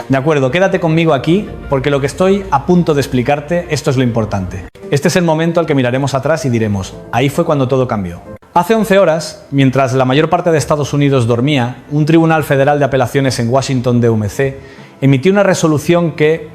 De acuerdo, quédate conmigo aquí, porque lo que estoy a punto de explicarte, esto es lo importante. Este es el momento al que miraremos atrás y diremos, ahí fue cuando todo cambió. Hace 11 horas, mientras la mayor parte de Estados Unidos dormía, un tribunal federal de apelaciones en Washington, D.C., emitió una resolución que,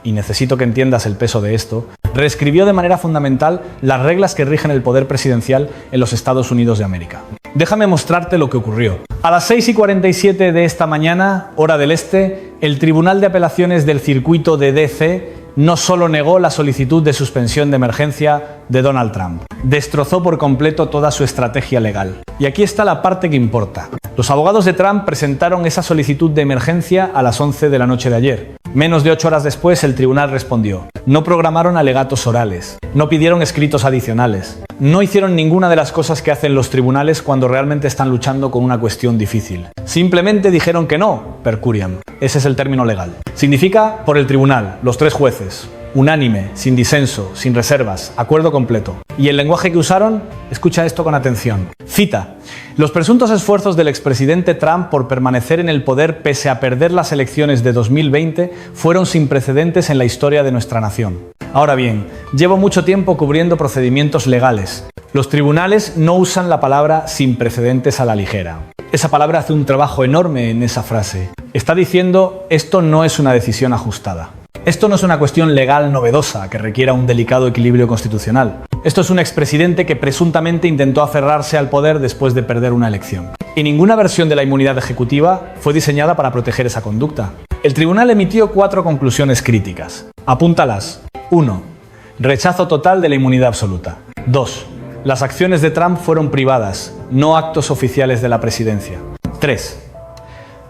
y necesito que entiendas el peso de esto, reescribió de manera fundamental las reglas que rigen el poder presidencial en los Estados Unidos de América. Déjame mostrarte lo que ocurrió. A las 6:47 de esta mañana, hora del este, el Tribunal de Apelaciones del Circuito de D.C. no solo negó la solicitud de suspensión de emergencia de Donald Trump, destrozó por completo toda su estrategia legal. Y aquí está la parte que importa. Los abogados de Trump presentaron esa solicitud de emergencia a las 11 de la noche de ayer. Menos de 8 horas después, el tribunal respondió. No programaron alegatos orales, no pidieron escritos adicionales, no hicieron ninguna de las cosas que hacen los tribunales cuando realmente están luchando con una cuestión difícil. Simplemente dijeron que no, per curiam. Ese es el término legal. Significa por el tribunal, los 3 jueces. Unánime, sin disenso, sin reservas, acuerdo completo. Y el lenguaje que usaron, escucha esto con atención. Cita: los presuntos esfuerzos del expresidente Trump por permanecer en el poder pese a perder las elecciones de 2020 fueron sin precedentes en la historia de nuestra nación. Ahora bien, llevo mucho tiempo cubriendo procedimientos legales. Los tribunales no usan la palabra sin precedentes a la ligera. Esa palabra hace un trabajo enorme en esa frase. Está diciendo, esto no es una decisión ajustada. Esto no es una cuestión legal novedosa que requiera un delicado equilibrio constitucional. Esto es un expresidente que presuntamente intentó aferrarse al poder después de perder una elección. Y ninguna versión de la inmunidad ejecutiva fue diseñada para proteger esa conducta. El tribunal emitió 4 conclusiones críticas. Apúntalas. 1. Rechazo total de la inmunidad absoluta. 2. Las acciones de Trump fueron privadas, no actos oficiales de la presidencia. 3.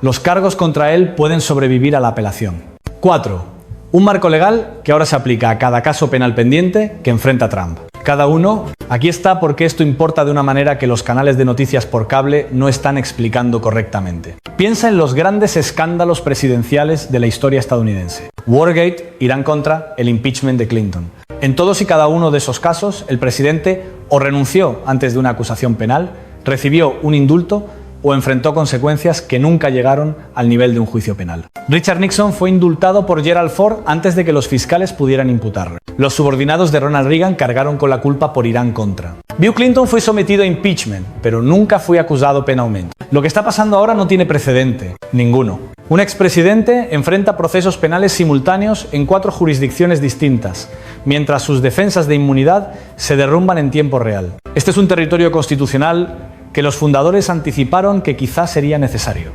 Los cargos contra él pueden sobrevivir a la apelación. 4. Un marco legal que ahora se aplica a cada caso penal pendiente que enfrenta Trump. Cada uno, aquí está porque esto importa de una manera que los canales de noticias por cable no están explicando correctamente. Piensa en los grandes escándalos presidenciales de la historia estadounidense. Watergate, Irán-Contra, el impeachment de Clinton. En todos y cada uno de esos casos, el presidente o renunció antes de una acusación penal, recibió un indulto o enfrentó consecuencias que nunca llegaron al nivel de un juicio penal. Richard Nixon fue indultado por Gerald Ford antes de que los fiscales pudieran imputarlo. Los subordinados de Ronald Reagan cargaron con la culpa por Irán-Contra. Bill Clinton fue sometido a impeachment, pero nunca fue acusado penalmente. Lo que está pasando ahora no tiene precedente, ninguno. Un expresidente enfrenta procesos penales simultáneos en 4 jurisdicciones distintas, mientras sus defensas de inmunidad se derrumban en tiempo real. Este es un territorio constitucional que los fundadores anticiparon que quizás sería necesario,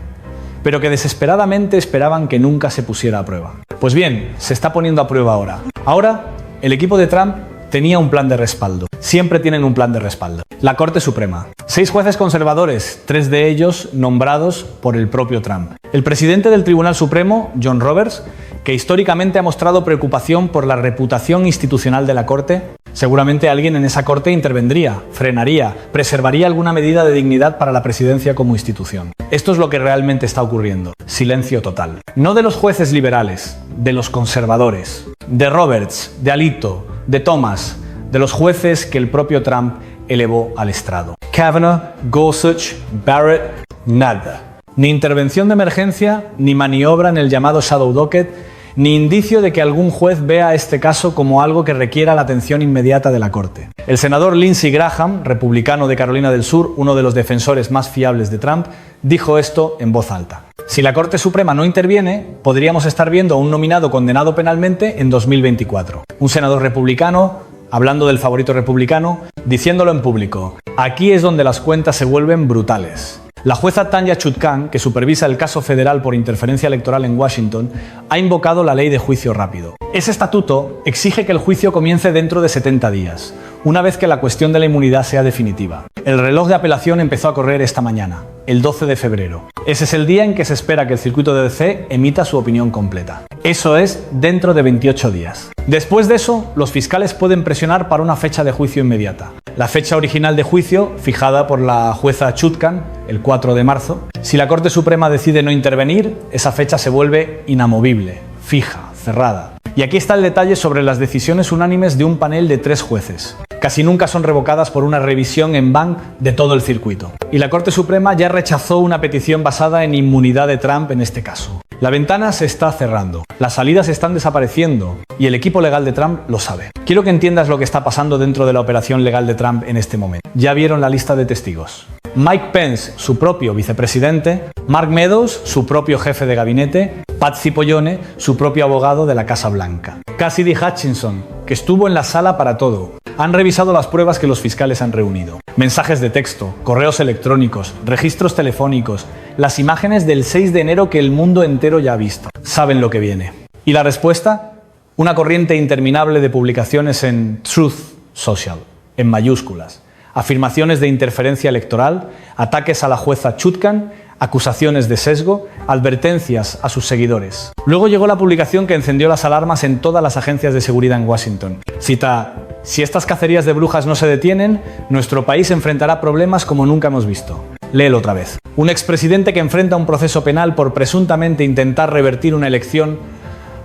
pero que desesperadamente esperaban que nunca se pusiera a prueba. Pues bien, se está poniendo a prueba ahora. Ahora, el equipo de Trump tenía un plan de respaldo. Siempre tienen un plan de respaldo. La Corte Suprema. 6 jueces conservadores, 3 de ellos nombrados por el propio Trump. El presidente del Tribunal Supremo, John Roberts, que históricamente ha mostrado preocupación por la reputación institucional de la Corte. Seguramente alguien en esa Corte intervendría, frenaría, preservaría alguna medida de dignidad para la presidencia como institución. Esto es lo que realmente está ocurriendo. Silencio total. No de los jueces liberales, de los conservadores, de Roberts, de Alito, de Thomas, de los jueces que el propio Trump elevó al estrado. Kavanaugh, Gorsuch, Barrett, nada. Ni intervención de emergencia, ni maniobra en el llamado shadow docket, ni indicio de que algún juez vea este caso como algo que requiera la atención inmediata de la Corte. El senador Lindsey Graham, republicano de Carolina del Sur, uno de los defensores más fiables de Trump, dijo esto en voz alta. Si la Corte Suprema no interviene, podríamos estar viendo a un nominado condenado penalmente en 2024. Un senador republicano, hablando del favorito republicano, diciéndolo en público. Aquí es donde las cuentas se vuelven brutales. La jueza Tanya Chutkan, que supervisa el caso federal por interferencia electoral en Washington, ha invocado la ley de juicio rápido. Ese estatuto exige que el juicio comience dentro de 70 días, una vez que la cuestión de la inmunidad sea definitiva. El reloj de apelación empezó a correr esta mañana, el 12 de febrero. Ese es el día en que se espera que el circuito de D.C. emita su opinión completa. Eso es dentro de 28 días. Después de eso, los fiscales pueden presionar para una fecha de juicio inmediata. La fecha original de juicio, fijada por la jueza Chutkan, el 4 de marzo. Si la Corte Suprema decide no intervenir, esa fecha se vuelve inamovible, fija, cerrada. Y aquí está el detalle sobre las decisiones unánimes de un panel de 3 jueces. Casi nunca son revocadas por una revisión en banc de todo el circuito. Y la Corte Suprema ya rechazó una petición basada en inmunidad de Trump en este caso. La ventana se está cerrando, las salidas están desapareciendo y el equipo legal de Trump lo sabe. Quiero que entiendas lo que está pasando dentro de la operación legal de Trump en este momento. Ya vieron la lista de testigos. Mike Pence, su propio vicepresidente, Mark Meadows, su propio jefe de gabinete, Pat Cipollone, su propio abogado de la Casa Blanca. Cassidy Hutchinson, que estuvo en la sala para todo. Han revisado las pruebas que los fiscales han reunido. Mensajes de texto, correos electrónicos, registros telefónicos, las imágenes del 6 de enero que el mundo entero ya ha visto. Saben lo que viene. ¿Y la respuesta? Una corriente interminable de publicaciones en Truth Social, en mayúsculas. Afirmaciones de interferencia electoral, ataques a la jueza Chutkan, acusaciones de sesgo, advertencias a sus seguidores. Luego llegó la publicación que encendió las alarmas en todas las agencias de seguridad en Washington. Cita: si estas cacerías de brujas no se detienen, nuestro país enfrentará problemas como nunca hemos visto. Léelo otra vez. Un expresidente que enfrenta un proceso penal por presuntamente intentar revertir una elección,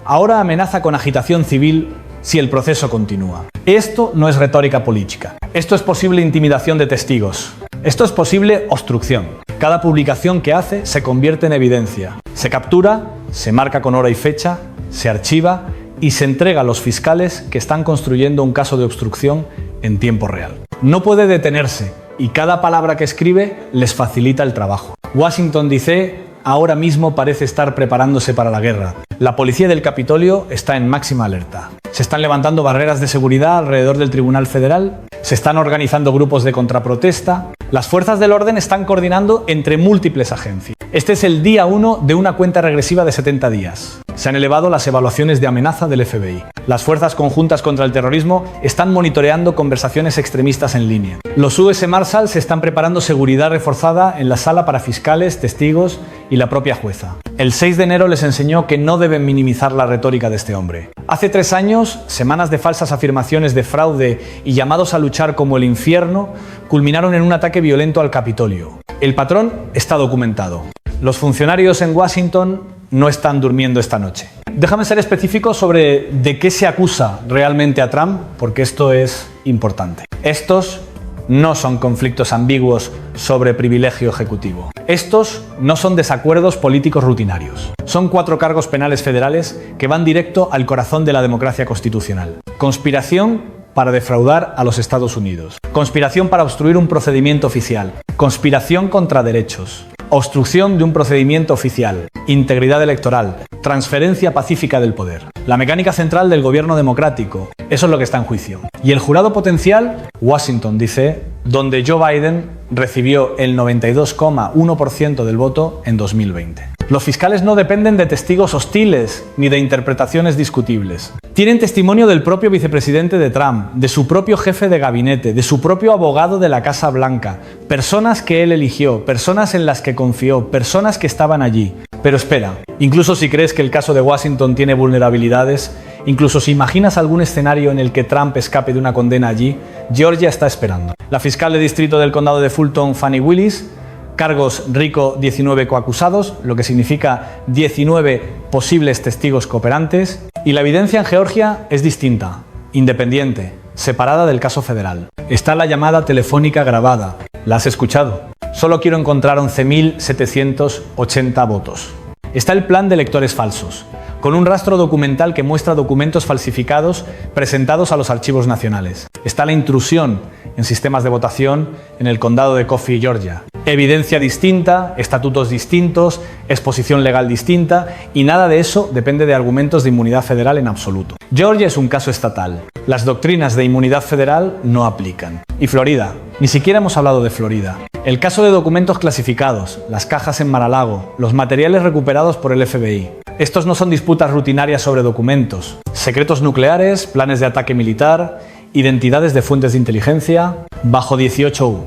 ahora amenaza con agitación civil si el proceso continúa. Esto no es retórica política. Esto es posible intimidación de testigos. Esto es posible obstrucción. Cada publicación que hace se convierte en evidencia. Se captura, se marca con hora y fecha, se archiva y se entrega a los fiscales que están construyendo un caso de obstrucción en tiempo real. No puede detenerse y cada palabra que escribe les facilita el trabajo. Washington DC ahora mismo parece estar preparándose para la guerra. La policía del Capitolio está en máxima alerta. Se están levantando barreras de seguridad alrededor del Tribunal Federal, se están organizando grupos de contraprotesta. Las fuerzas del orden están coordinando entre múltiples agencias. Este es el día 1 de una cuenta regresiva de 70 días. Se han elevado las evaluaciones de amenaza del FBI. Las fuerzas conjuntas contra el terrorismo están monitoreando conversaciones extremistas en línea. Los US Marshals están preparando seguridad reforzada en la sala para fiscales, testigos y la propia jueza. El 6 de enero les enseñó que no deben minimizar la retórica de este hombre. Hace 3 años, semanas de falsas afirmaciones de fraude y llamados a luchar como el infierno culminaron en un ataque violento al Capitolio. El patrón está documentado. Los funcionarios en Washington no están durmiendo esta noche. Déjame ser específico sobre de qué se acusa realmente a Trump, porque esto es importante. Estos no son conflictos ambiguos sobre privilegio ejecutivo. Estos no son desacuerdos políticos rutinarios. Son 4 cargos penales federales que van directo al corazón de la democracia constitucional. Conspiración para defraudar a los Estados Unidos. Conspiración para obstruir un procedimiento oficial. Conspiración contra derechos. Obstrucción de un procedimiento oficial. Integridad electoral. Transferencia pacífica del poder. La mecánica central del gobierno democrático. Eso es lo que está en juicio. Y el jurado potencial, Washington DC, donde Joe Biden recibió el 92,1% del voto en 2020. Los fiscales no dependen de testigos hostiles ni de interpretaciones discutibles. Tienen testimonio del propio vicepresidente de Trump, de su propio jefe de gabinete, de su propio abogado de la Casa Blanca, personas que él eligió, personas en las que confió, personas que estaban allí. Pero espera, incluso si crees que el caso de Washington tiene vulnerabilidades, incluso si imaginas algún escenario en el que Trump escape de una condena allí, Georgia está esperando. La fiscal de distrito del condado de Fulton, Fani Willis, cargos RICO 19 coacusados, lo que significa 19 posibles testigos cooperantes, y la evidencia en Georgia es distinta, independiente, separada del caso federal. Está la llamada telefónica grabada. ¿La has escuchado? Solo quiero encontrar 11.780 votos. Está el plan de electores falsos, con un rastro documental que muestra documentos falsificados presentados a los archivos nacionales. Está la intrusión en sistemas de votación en el condado de Coffee, Georgia. Evidencia distinta, estatutos distintos, exposición legal distinta, y nada de eso depende de argumentos de inmunidad federal en absoluto. Georgia es un caso estatal. Las doctrinas de inmunidad federal no aplican. Y Florida, ni siquiera hemos hablado de Florida. El caso de documentos clasificados, las cajas en Mar-a-Lago, los materiales recuperados por el FBI. Estos no son disputas rutinarias sobre documentos. Secretos nucleares, planes de ataque militar, identidades de fuentes de inteligencia, bajo 18U.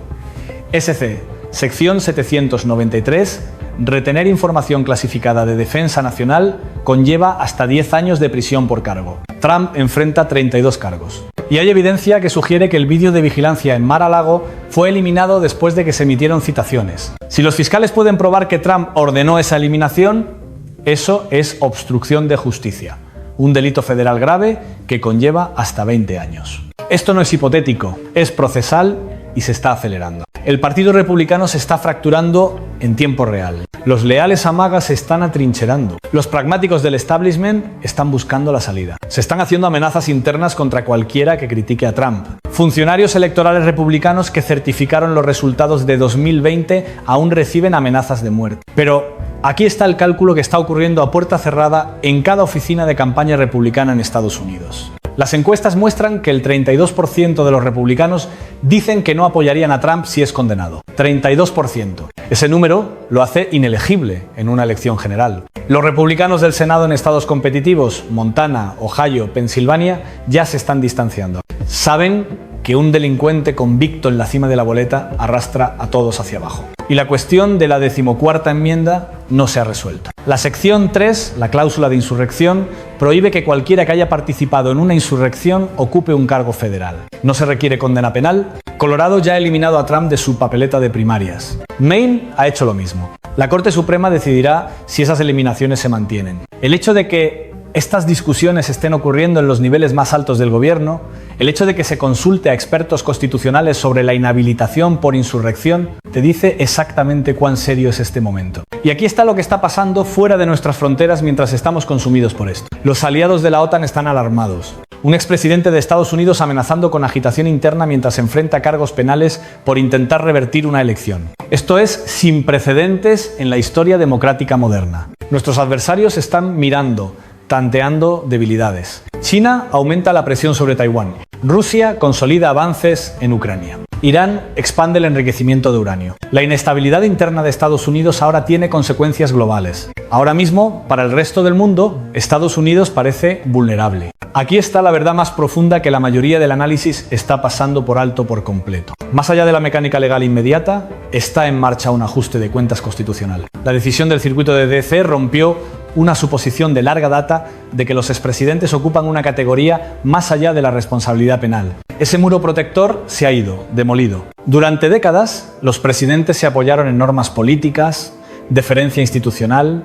SC, sección 793, retener información clasificada de defensa nacional conlleva hasta 10 años de prisión por cargo. Trump enfrenta 32 cargos. Y hay evidencia que sugiere que el vídeo de vigilancia en Mar-a-Lago fue eliminado después de que se emitieron citaciones. Si los fiscales pueden probar que Trump ordenó esa eliminación, eso es obstrucción de justicia, un delito federal grave que conlleva hasta 20 años. Esto no es hipotético, es procesal y se está acelerando. El Partido Republicano se está fracturando en tiempo real. Los leales a MAGA se están atrincherando. Los pragmáticos del establishment están buscando la salida. Se están haciendo amenazas internas contra cualquiera que critique a Trump. Funcionarios electorales republicanos que certificaron los resultados de 2020 aún reciben amenazas de muerte. Pero aquí está el cálculo que está ocurriendo a puerta cerrada en cada oficina de campaña republicana en Estados Unidos. Las encuestas muestran que el 32% de los republicanos dicen que no apoyarían a Trump si es condenado. 32%. Ese número lo hace inelegible en una elección general. Los republicanos del Senado en estados competitivos, Montana, Ohio, Pensilvania, ya se están distanciando. Saben que un delincuente convicto en la cima de la boleta arrastra a todos hacia abajo. Y la cuestión de la 14ª enmienda no se ha resuelto. La sección 3, la cláusula de insurrección, prohíbe que cualquiera que haya participado en una insurrección ocupe un cargo federal. No se requiere condena penal. Colorado ya ha eliminado a Trump de su papeleta de primarias. Maine ha hecho lo mismo. La Corte Suprema decidirá si esas eliminaciones se mantienen. El hecho de que estas discusiones estén ocurriendo en los niveles más altos del gobierno, el hecho de que se consulte a expertos constitucionales sobre la inhabilitación por insurrección, te dice exactamente cuán serio es este momento. Y aquí está lo que está pasando fuera de nuestras fronteras mientras estamos consumidos por esto. Los aliados de la OTAN están alarmados. Un expresidente de Estados Unidos amenazando con agitación interna mientras enfrenta cargos penales por intentar revertir una elección. Esto es sin precedentes en la historia democrática moderna. Nuestros adversarios están mirando, tanteando debilidades. China aumenta la presión sobre Taiwán. Rusia consolida avances en Ucrania. Irán expande el enriquecimiento de uranio. La inestabilidad interna de Estados Unidos ahora tiene consecuencias globales. Ahora mismo, para el resto del mundo, Estados Unidos parece vulnerable. Aquí está la verdad más profunda que la mayoría del análisis está pasando por alto por completo. Más allá de la mecánica legal inmediata, está en marcha un ajuste de cuentas constitucional. La decisión del circuito de DC rompió una suposición de larga data de que los expresidentes ocupan una categoría más allá de la responsabilidad penal. Ese muro protector se ha ido, demolido. Durante décadas, los presidentes se apoyaron en normas políticas, deferencia institucional,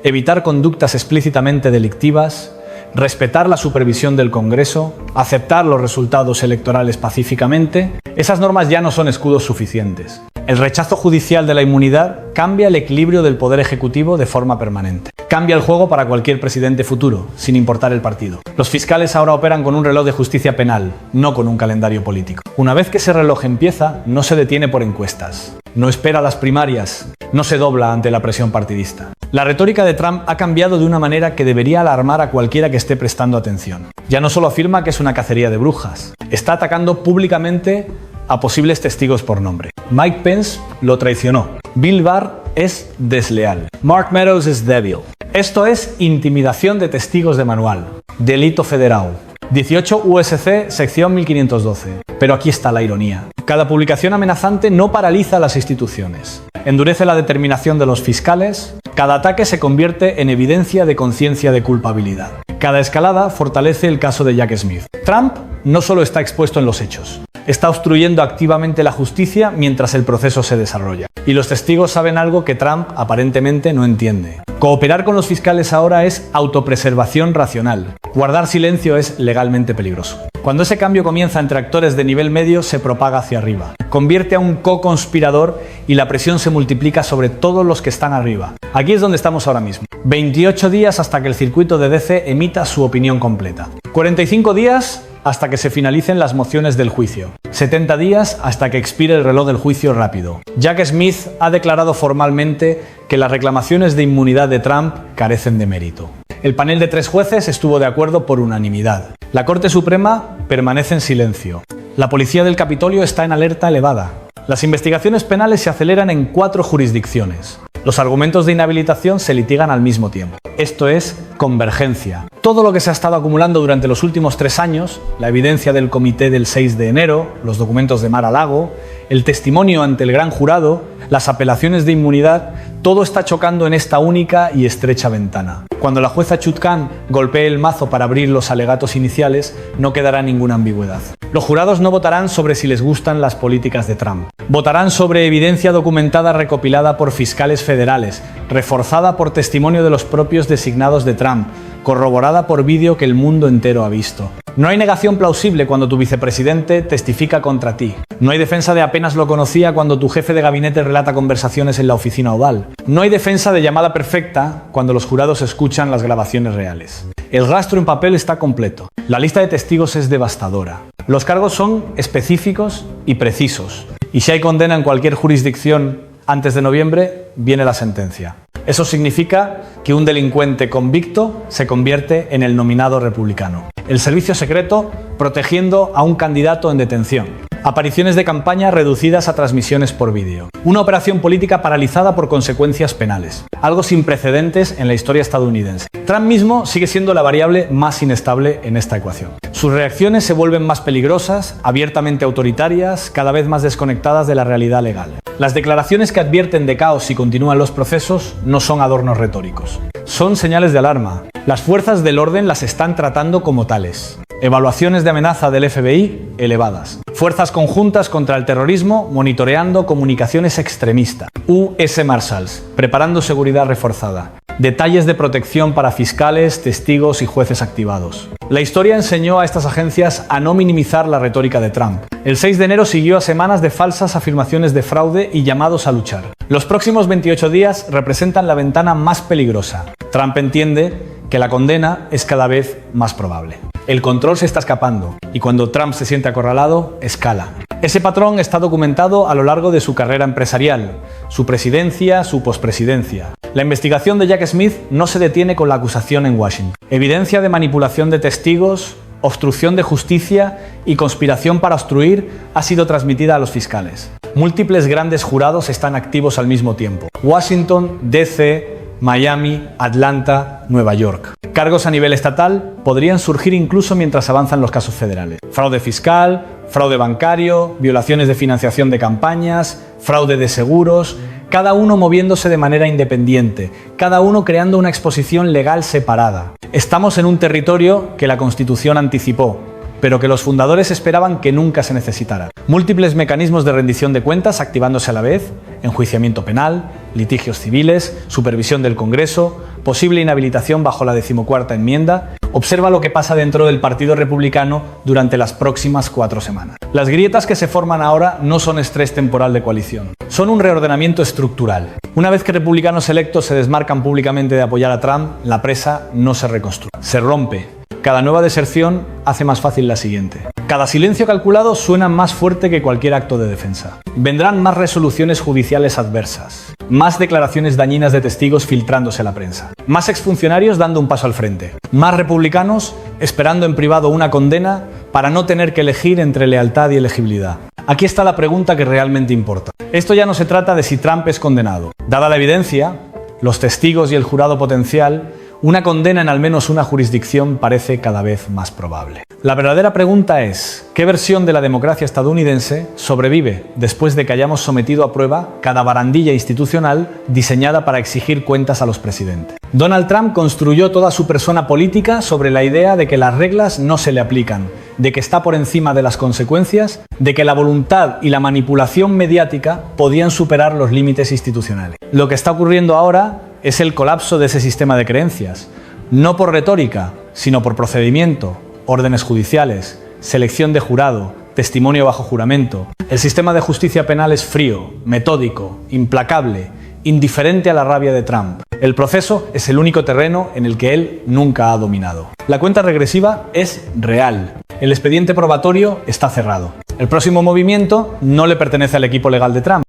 evitar conductas explícitamente delictivas, respetar la supervisión del Congreso, aceptar los resultados electorales pacíficamente. Esas normas ya no son escudos suficientes. El rechazo judicial de la inmunidad cambia el equilibrio del poder ejecutivo de forma permanente. Cambia el juego para cualquier presidente futuro, sin importar el partido. Los fiscales ahora operan con un reloj de justicia penal, no con un calendario político. Una vez que ese reloj empieza, no se detiene por encuestas. No espera las primarias, no se dobla ante la presión partidista. La retórica de Trump ha cambiado de una manera que debería alarmar a cualquiera que esté prestando atención. Ya no solo afirma que es una cacería de brujas, está atacando públicamente a posibles testigos por nombre. Mike Pence lo traicionó. Bill Barr es desleal. Mark Meadows es débil. Esto es intimidación de testigos de manual. Delito federal. 18 USC, sección 1512. Pero aquí está la ironía. Cada publicación amenazante no paraliza las instituciones. Endurece la determinación de los fiscales. Cada ataque se convierte en evidencia de conciencia de culpabilidad. Cada escalada fortalece el caso de Jack Smith. Trump no solo está expuesto en los hechos, está obstruyendo activamente la justicia mientras el proceso se desarrolla. Y los testigos saben algo que Trump aparentemente no entiende. Cooperar con los fiscales ahora es autopreservación racional. Guardar silencio es legalmente peligroso. Cuando ese cambio comienza entre actores de nivel medio, se propaga hacia arriba. Convierte a un co-conspirador y la presión se multiplica sobre todos los que están arriba. Aquí es donde estamos ahora mismo. 28 días hasta que el circuito de DC emita su opinión completa. 45 días hasta que se finalicen las mociones del juicio. 70 días hasta que expire el reloj del juicio rápido. Jack Smith ha declarado formalmente que las reclamaciones de inmunidad de Trump carecen de mérito. El panel de 3 jueces estuvo de acuerdo por unanimidad. La Corte Suprema permanece en silencio. La policía del Capitolio está en alerta elevada. Las investigaciones penales se aceleran en 4 jurisdicciones. Los argumentos de inhabilitación se litigan al mismo tiempo. Esto es convergencia. Todo lo que se ha estado acumulando durante los últimos 3 años, la evidencia del comité del 6 de enero, los documentos de Mar-a-Lago, el testimonio ante el gran jurado, las apelaciones de inmunidad, todo está chocando en esta única y estrecha ventana. Cuando la jueza Chutkan golpee el mazo para abrir los alegatos iniciales, no quedará ninguna ambigüedad. Los jurados no votarán sobre si les gustan las políticas de Trump. Votarán sobre evidencia documentada recopilada por fiscales federales, reforzada por testimonio de los propios designados de Trump, corroborada por vídeo que el mundo entero ha visto. No hay negación plausible cuando tu vicepresidente testifica contra ti. No hay defensa de apenas lo conocía cuando tu jefe de gabinete relata conversaciones en la oficina oval. No hay defensa de llamada perfecta cuando los jurados escuchan las grabaciones reales. El rastro en papel está completo. La lista de testigos es devastadora. Los cargos son específicos y precisos. Y si hay condena en cualquier jurisdicción antes de noviembre, viene la sentencia. Eso significa que un delincuente convicto se convierte en el nominado republicano. El servicio secreto protegiendo a un candidato en detención. Apariciones de campaña reducidas a transmisiones por vídeo. Una operación política paralizada por consecuencias penales. Algo sin precedentes en la historia estadounidense. Trump mismo sigue siendo la variable más inestable en esta ecuación. Sus reacciones se vuelven más peligrosas, abiertamente autoritarias, cada vez más desconectadas de la realidad legal. Las declaraciones que advierten de caos si continúan los procesos no son adornos retóricos. Son señales de alarma. Las fuerzas del orden las están tratando como tales. Evaluaciones de amenaza del FBI elevadas. Fuerzas conjuntas contra el terrorismo monitoreando comunicaciones extremistas. US Marshals preparando seguridad reforzada. Detalles de protección para fiscales, testigos y jueces activados. La historia enseñó a estas agencias a no minimizar la retórica de Trump. El 6 de enero siguió a semanas de falsas afirmaciones de fraude y llamados a luchar. Los próximos 28 días representan la ventana más peligrosa. Trump entiende que la condena es cada vez más probable. El control se está escapando y cuando Trump se siente acorralado, escala. Ese patrón está documentado a lo largo de su carrera empresarial, su presidencia, su pospresidencia. La investigación de Jack Smith no se detiene con la acusación en Washington. Evidencia de manipulación de testigos, obstrucción de justicia y conspiración para obstruir ha sido transmitida a los fiscales. Múltiples grandes jurados están activos al mismo tiempo. Washington, D.C., Miami, Atlanta, Nueva York. Cargos a nivel estatal podrían surgir incluso mientras avanzan los casos federales. Fraude fiscal, fraude bancario, violaciones de financiación de campañas, fraude de seguros, cada uno moviéndose de manera independiente, cada uno creando una exposición legal separada. Estamos en un territorio que la Constitución anticipó, pero que los fundadores esperaban que nunca se necesitara. Múltiples mecanismos de rendición de cuentas activándose a la vez, enjuiciamiento penal, litigios civiles, supervisión del Congreso, posible inhabilitación bajo la 14ª enmienda. Observa lo que pasa dentro del Partido Republicano durante las próximas 4 semanas. Las grietas que se forman ahora no son estrés temporal de coalición, son un reordenamiento estructural. Una vez que republicanos electos se desmarcan públicamente de apoyar a Trump, la presa no se reconstruye, se rompe. Cada nueva deserción hace más fácil la siguiente. Cada silencio calculado suena más fuerte que cualquier acto de defensa. Vendrán más resoluciones judiciales adversas, más declaraciones dañinas de testigos filtrándose a la prensa, más exfuncionarios dando un paso al frente, más republicanos esperando en privado una condena para no tener que elegir entre lealtad y elegibilidad. Aquí está la pregunta que realmente importa. Esto ya no se trata de si Trump es condenado. Dada la evidencia, los testigos y el jurado potencial, una condena en al menos una jurisdicción parece cada vez más probable. La verdadera pregunta es, ¿qué versión de la democracia estadounidense sobrevive después de que hayamos sometido a prueba cada barandilla institucional diseñada para exigir cuentas a los presidentes? Donald Trump construyó toda su persona política sobre la idea de que las reglas no se le aplican, de que está por encima de las consecuencias, de que la voluntad y la manipulación mediática podían superar los límites institucionales. Lo que está ocurriendo ahora es el colapso de ese sistema de creencias, no por retórica, sino por procedimiento, órdenes judiciales, selección de jurado, testimonio bajo juramento. El sistema de justicia penal es frío, metódico, implacable, indiferente a la rabia de Trump. El proceso es el único terreno en el que él nunca ha dominado. La cuenta regresiva es real. El expediente probatorio está cerrado. El próximo movimiento no le pertenece al equipo legal de Trump,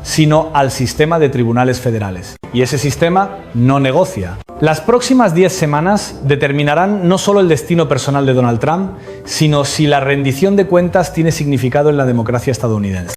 sino al sistema de tribunales federales. Y ese sistema no negocia. Las próximas 10 semanas determinarán no solo el destino personal de Donald Trump, sino si la rendición de cuentas tiene significado en la democracia estadounidense.